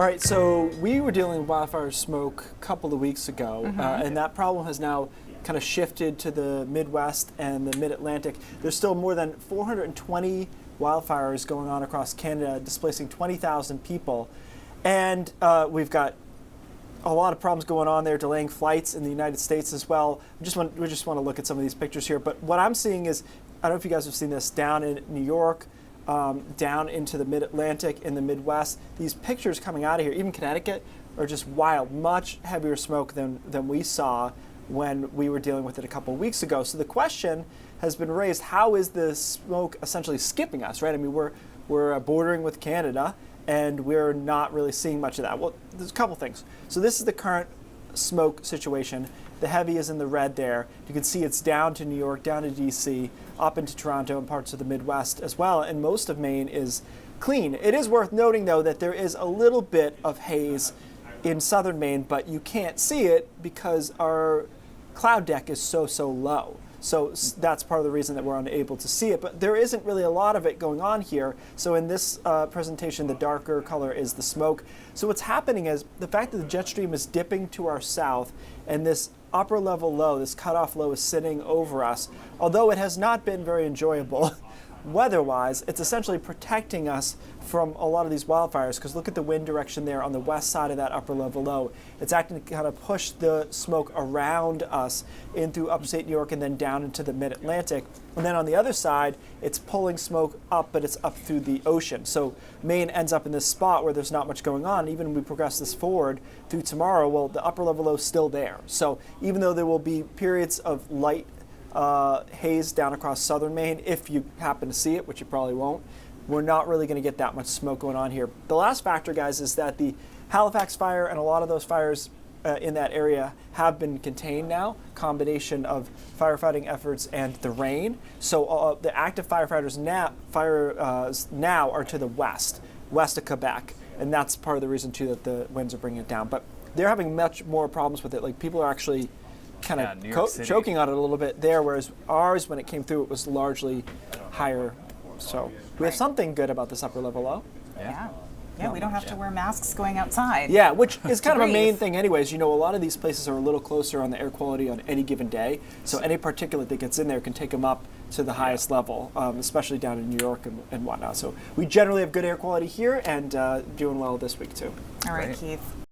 All right, so we were dealing with wildfire smoke a couple of weeks ago, and that problem has now kind of shifted to the Midwest and the Mid-Atlantic. There's still more than 420 wildfires going on across Canada, displacing 20,000 people. And we've got a lot of problems going on there, delaying flights in the United States as well. We just want to look at some of these pictures here. But what I'm seeing is, I don't know if you guys have seen this, down in New York, down into the Mid-Atlantic, in the Midwest. These pictures coming out of here, even Connecticut, are just wild. Much heavier smoke than we saw when we were dealing with it a couple of weeks ago. So the question has been raised, how is the smoke essentially skipping us, right? I mean, we're bordering with Canada, and we're not really seeing much of that. Well, there's a couple things. So this is the current smoke situation. The heavy is in the red there. You can see it's down to New York, down to DC, up into Toronto and parts of the Midwest as well, and most of Maine is clean. It is worth noting, though, that there is a little bit of haze in southern Maine, but you can't see it because our cloud deck is so low. So that's part of the reason that we're unable to see it. But there isn't really a lot of it going on here. So in this presentation, the darker color is the smoke. So what's happening is the fact that the jet stream is dipping to our south, and this upper level low, this cutoff low, is sitting over us. Although it has not been very enjoyable weather-wise, it's essentially protecting us from a lot of these wildfires, because look at the wind direction there on the west side of that upper level low. It's acting to kind of push the smoke around us in through upstate New York and then down into the mid-Atlantic. And then on the other side, it's pulling smoke up, but it's up through the ocean. So Maine ends up in this spot where there's not much going on. Even when we progress this forward through tomorrow, well, the upper level low is still there. So even though there will be periods of light haze down across southern Maine, if you happen to see it, which you probably won't, we're not really going to get that much smoke going on here. The last factor, guys, is that the Halifax fire and a lot of those fires in that area have been contained now, combination of firefighting efforts and the rain. So the active firefighters now are to the west of Quebec, and that's part of the reason too that the winds are bringing it down. But they're having much more problems with it. Like, people are actually kind of choking on it a little bit there, whereas ours, when it came through, it was largely higher. So we have something good about this upper level low. Yeah, we don't have to wear masks going outside. Yeah, which is kind of a main thing anyways. You know, a lot of these places are a little closer on the air quality on any given day, so any particulate that gets in there can take them up to the highest level, especially down in New York and whatnot. So we generally have good air quality here, and doing well this week too. All right, Keith.